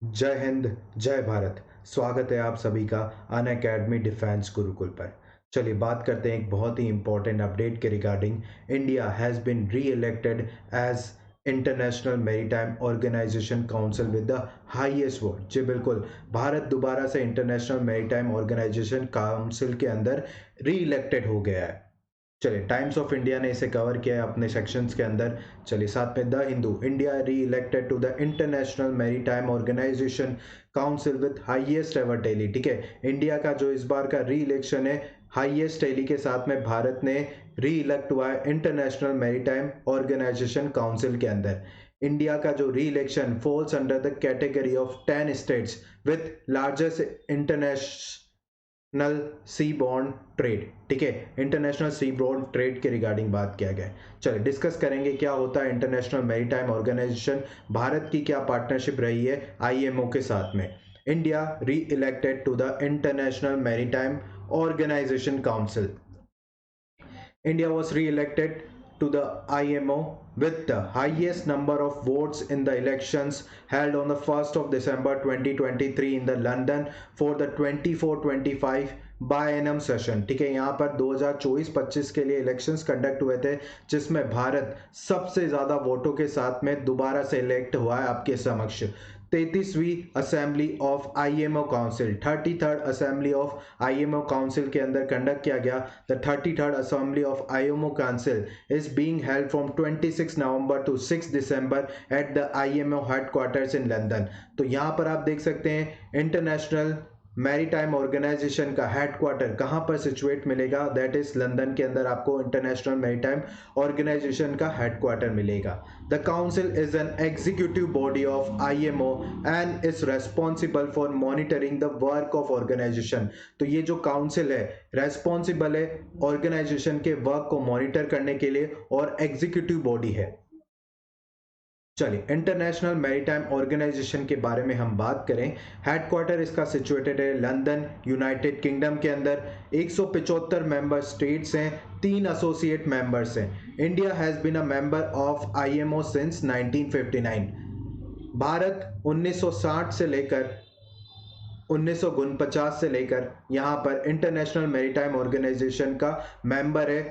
जय हिंद, जय भारत। स्वागत है आप सभी का अन अकेडमी डिफेंस गुरुकुल पर। चलिए बात करते हैं एक बहुत ही इंपॉर्टेंट अपडेट के regarding. India has been reelected as international maritime organisation council with the highest vote. जी बिल्कुल, भारत दोबारा से इंटरनेशनल मैरीटाइम ऑर्गेनाइजेशन काउंसिल के अंदर री इलेक्टेड हो गया है। चलिए, टाइम्स ऑफ इंडिया ने इसे कवर किया है अपने सेक्शंस के अंदर। चलिए साथ में the Hindu, India reelected to the international maritime organisation council with highest ever tally. ठीक है, इंडिया का जो इस बार का री इलेक्शन है हाईएस्ट टैली के साथ में भारत ने री इलेक्ट हुआ है इंटरनेशनल मैरीटाइम ऑर्गेनाइजेशन काउंसिल के अंदर। इंडिया का जो reelection falls under the category of 10 states with largest international seaborne trade. ठीक है, इंटरनेशनल सी बॉन्ड ट्रेड के रिगार्डिंग बात किया गया है। चलिए डिस्कस करेंगे क्या होता है इंटरनेशनल मैरीटाइम ऑर्गेनाइजेशन, भारत की क्या पार्टनरशिप रही है आईएमओ के साथ में। India reelected to the international maritime organization council. India was re-elected to the IMO with the highest number of votes in the elections held on the 1st of December 2023 in the London for the 24-25 biennial session. ठीक है, यहाँ पर 2024-25 के लिए elections conduct हुए थे जिसमें भारत सबसे ज़्यादा वोटों के साथ में दोबारा से इलेक्ट हुआ है आपके समक्ष। 33वीं assembly of IMO council, 33rd assembly of IMO council के अंदर कंडक्ट किया गया। The 33rd assembly of IMO council is being held from 26 November to 6 December at the IMO headquarters in London. तो यहाँ पर आप देख सकते हैं इंटरनेशनल मैरीटाइम ऑर्गेनाइजेशन का हेडक्वार्टर कहाँ पर सिचुएट मिलेगा, दैट इज लंदन के अंदर आपको इंटरनेशनल मैरीटाइम ऑर्गेनाइजेशन का हेडक्वार्टर मिलेगा। The council is an executive body of IMO and is responsible for monitoring the work of organisation. तो ये जो काउंसिल है रेस्पॉन्सिबल है ऑर्गेनाइजेशन के वर्क को मॉनिटर करने के लिए और एग्जीक्यूटिव बॉडी है। चलिए इंटरनेशनल मैरीटाइम ऑर्गेनाइजेशन के बारे में हम बात करें। हेडक्वार्टर इसका सिचुएटेड है लंदन, यूनाइटेड किंगडम के अंदर। 175 मेंबर स्टेट्स हैं, 3 एसोसिएट मेंबर्स हैं। India has been a member of IMO since 1959। भारत 1960 से लेकर 1949 से लेकर यहाँ पर इंटरनेशनल मैरीटाइम ऑर्गेनाइजेशन का मेंबर है।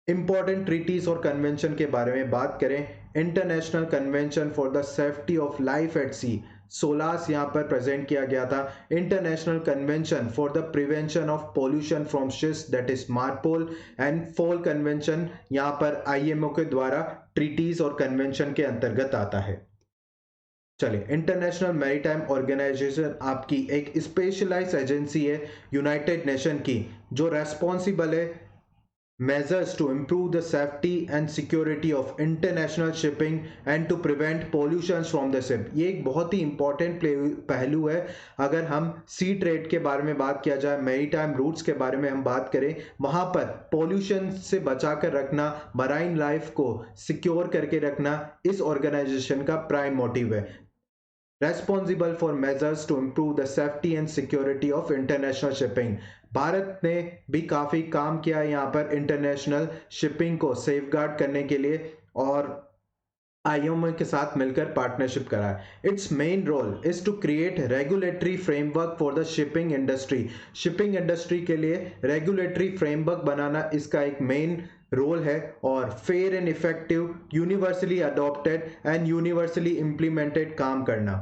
इंपॉर्टेंट ट्रीटीज और कन्वेंशन के बारे में बात करें। International convention for the safety of life at sea, SOLAS यहाँ पर प्रेजेंट किया गया था। International convention for the prevention of pollution from ships, that is MARPOL. And फोल कन्वेंशन यहाँ पर आईएमओ के द्वारा ट्रीटीज और कन्वेंशन के अंतर्गत आता है। चलिए, इंटरनेशनल मैरीटाइम ऑर्गेनाइजेशन आपकी एक स्पेशलाइज्ड एजेंसी है यूनाइटेड नेशन की, जो रेस्पॉन्सिबल है measures to improve the safety and security of international shipping and to prevent pollution from the ship। ये एक बहुत ही इंपॉर्टेंट पहलू है। अगर हम सी ट्रेड के बारे में बात किया जाए, मैरीटाइम रूट्स के बारे में हम बात करें, वहां पर पोल्यूशन से बचा कर रखना, मराइन लाइफ को सिक्योर करके रखना इस ऑर्गेनाइजेशन का प्राइम मोटिव है। Responsible for measures to improve the safety and security of international shipping. भारत ने भी काफ़ी काम किया है यहाँ पर इंटरनेशनल शिपिंग को सेफगार्ड करने के लिए और आईओएम के साथ मिलकर पार्टनरशिप करा है। Its main role is to create regulatory framework for the shipping industry. Shipping industry के लिए रेगुलेटरी फ्रेमवर्क बनाना इसका एक मेन रोल है और fair and effective, universally adopted and universally implemented काम करना।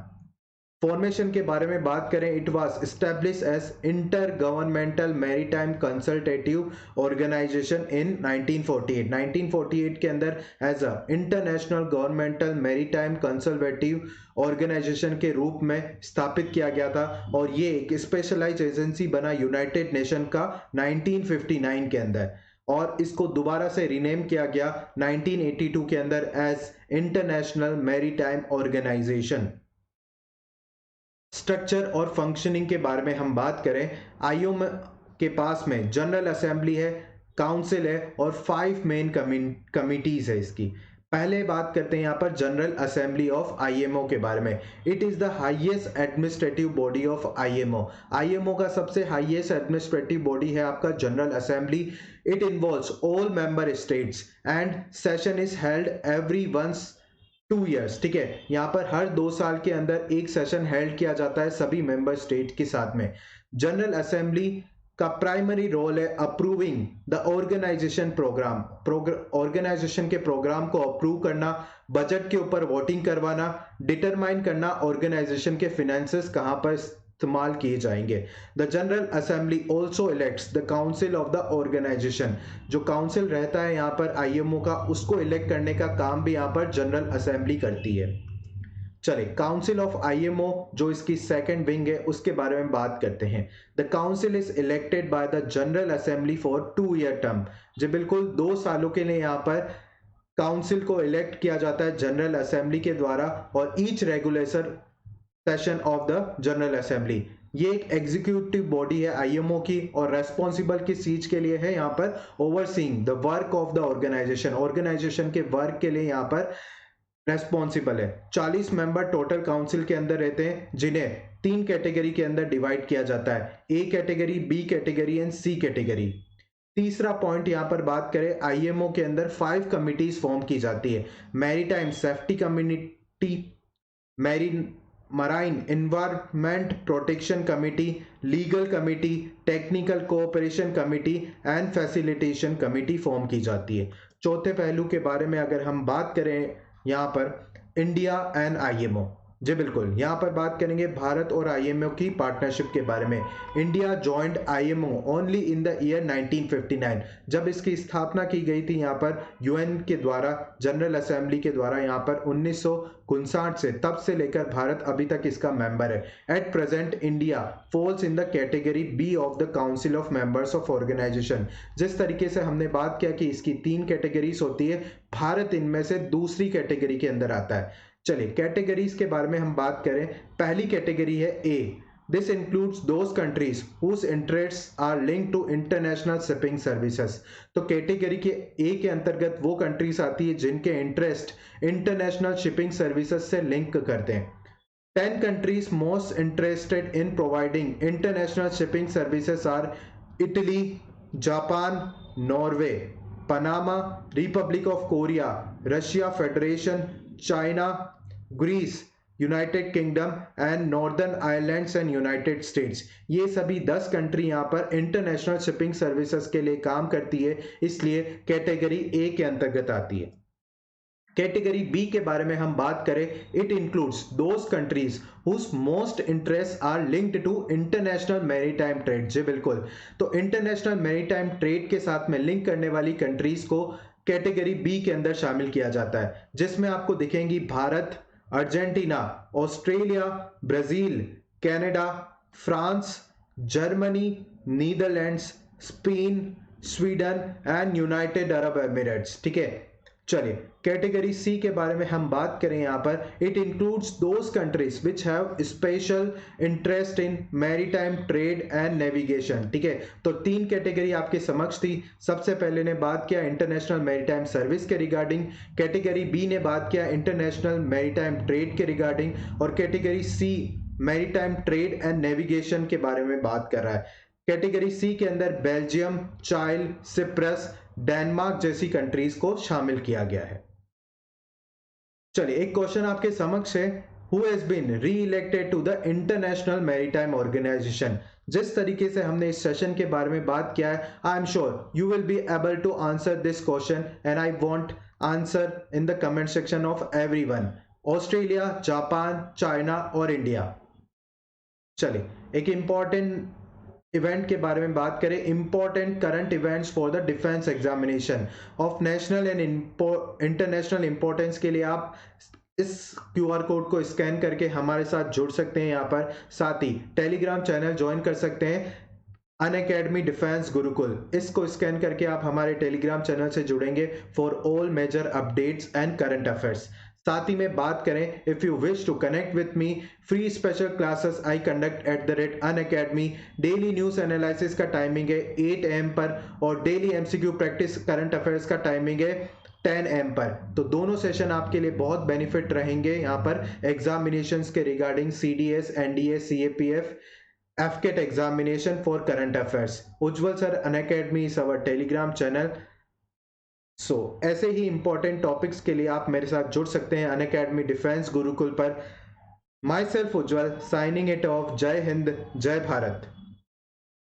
फॉर्मेशन के बारे में बात करें, it was establish as intergovernmental maritime consultative organization in 1948। 1948 के अंदर as a international governmental maritime consultative organization के रूप में स्थापित किया गया था और ये एक स्पेशलाइज एजेंसी बना यूनाइटेड नेशन का 1959 के अंदर और इसको दोबारा से रीनेम किया गया 1982 के अंदर as international maritime organisation. Structure और फंक्शनिंग के बारे में हम बात करें, आईओएम के पास में जनरल असेंबली है, काउंसिल है और 5 मेन कमिटीज है इसकी। पहले बात करते हैं यहाँ पर जनरल असेंबली ऑफ आईएमओ के बारे में। It is the highest administrative body of IMO. IMO का सबसे हाईएस्ट एडमिनिस्ट्रेटिव बॉडी है आपका general assembly. It involves all member states and session is held every once 2 years, ठीक है। यहाँ पर हर 2 साल के अंदर एक सेशन हेल्ड किया जाता है सभी मेंबर स्टेट के साथ में। जनरल असेंबली का प्राइमरी रोल है approving the organisation programme, organisation के प्रोग्राम को अप्रूव करना, बजट के ऊपर वोटिंग करवाना, डिटरमाइन करना ऑर्गेनाइजेशन के फिनेंसेस कहाँ पर इस्तेमाल किए जाएंगे। The general assembly also elects the council of the organisation, जो काउंसिल रहता है यहाँ पर आईएमओ का, उसको इलेक्ट करने का काम भी यहाँ पर जनरल असेंबली करती है। चले काउंसिल ऑफ आईएमओ जो इसकी सेकंड विंग है उसके बारे में बात करते हैं। The council is elected by the general assembly for 2 year term, जो बिल्कुल 2 सालों के लिए यहाँ पर काउंसिल को इलेक्ट किया जाता है जनरल असेंबली के द्वारा, और each regulator session of the general assembly, ये एक एग्जीक्यूटिव बॉडी है आईएमओ की, और रेस्पॉन्सिबल किस चीज के लिए है यहाँ पर, overseeing the work of the organisation, organisation के वर्क के लिए यहाँ पर रेस्पॉन्सिबल है। 40 मेंबर टोटल काउंसिल के अंदर रहते हैं, जिन्हें 3 कैटेगरी के अंदर डिवाइड किया जाता है, A category, B category and C category. तीसरा पॉइंट यहाँ पर बात करें, आईएमओ के अंदर 5 कमिटीज फॉर्म की जाती है। Maritime safety community, marine environment protection committee, legal committee, technical cooperation committee and facilitation committee form की जाती है। चौथे पहलू के बारे में अगर हम बात करें यहाँ पर इंडिया एंड आईएमओ, जी बिल्कुल, यहाँ पर बात करेंगे भारत और आईएमओ की पार्टनरशिप के बारे में। India joint IMO only in the year 1959, जब इसकी स्थापना की गई थी यहाँ पर यूएन के द्वारा, जनरल असेंबली के द्वारा यहाँ पर 1959 से, तब से लेकर भारत अभी तक इसका मेंबर है। At present India falls in the category B of the council of members of organisation. जिस तरीके से हमने बात किया कि इसकी 3 कैटेगरीज होती है, भारत इनमें से दूसरी कैटेगरी के अंदर आता है। चलिए कैटेगरीज के बारे में हम बात करें। पहली कैटेगरी है A, this includes those countries whose interests are linked to international shipping services. तो कैटेगरी के ए के अंतर्गत वो कंट्रीज आती है जिनके इंटरेस्ट इंटरनेशनल शिपिंग सर्विसेज से लिंक करते हैं। 10 countries most interested in providing international shipping services are Italy, Japan, Norway, Panama, Republic of Korea, Russia Federation, China, Greece, United Kingdom and Northern Irelands and United States. ये सभी 10 country यहाँ पर international shipping services के लिए काम करती है, इसलिए कैटेगरी ए के अंतर्गत आती है। कैटेगरी बी के बारे में हम बात करें, it includes those countries whose most interest are linked to international maritime trade. जी बिल्कुल, तो इंटरनेशनल मैरीटाइम ट्रेड के साथ में लिंक करने वाली कंट्रीज को कैटेगरी बी के अंदर शामिल किया जाता है, जिसमें आपको दिखेंगी Bharat, Argentina, Australia, Brazil, Canada, France, Germany, Netherlands, Spain, Sweden and United Arab Emirates. ठीक है, चलिए कैटेगरी सी के बारे में हम बात करें यहाँ पर, it includes those countries which have special interest in maritime trade and navigation. ठीक है, तो 3 कैटेगरी आपके समक्ष थी। सबसे पहले ने बात किया इंटरनेशनल मैरीटाइम सर्विस के रिगार्डिंग, कैटेगरी बी ने बात किया इंटरनेशनल मैरीटाइम ट्रेड के रिगार्डिंग, और category C maritime trade and navigation के बारे में बात कर रहा है। कैटेगरी सी के अंदर बेल्जियम, चाइल, सिप्रस, डेनमार्क जैसी कंट्रीज को शामिल किया गया है। चलिए एक क्वेश्चन आपके समक्ष है, who has been reelected to the international maritime organisation. जिस तरीके से हमने इस सेशन के बारे में बात किया है, I am sure you will be able to answer this question and I want answer in the comment section of everyone. Australia, Japan, China और इंडिया। चलिए एक इंपॉर्टेंट इवेंट के बारे में बात करें, important current events for the defence examination of national and international importance के लिए आप इस क्यूआर कोड को स्कैन करके हमारे साथ जुड़ सकते हैं यहाँ पर। साथ ही टेलीग्राम चैनल ज्वाइन कर सकते हैं, अनअकैडमी डिफेंस गुरुकुल। इसको स्कैन करके आप हमारे टेलीग्राम चैनल से जुड़ेंगे for all major updates and current affairs. साथ ही में बात करें, if you wish to connect with me, free special classes I conduct at the rate Unacademy. Daily news analysis का टाइमिंग है 8 AM पर, और daily MCQ practice current affairs का टाइमिंग है 10 AM पर। तो दोनों सेशन आपके लिए बहुत बेनिफिट रहेंगे यहाँ पर एग्जामिनेशंस के regarding, CDS, NDA, CAPF, FCAT examination for current affairs. Ujjwal sir, Unacademy is our Telegram channel. ऐसे ही इंपॉर्टेंट टॉपिक्स के लिए आप मेरे साथ जुड़ सकते हैं अनअकैडमी डिफेंस गुरुकुल पर। My self Ujjwal signing it of. जय हिंद, जय भारत।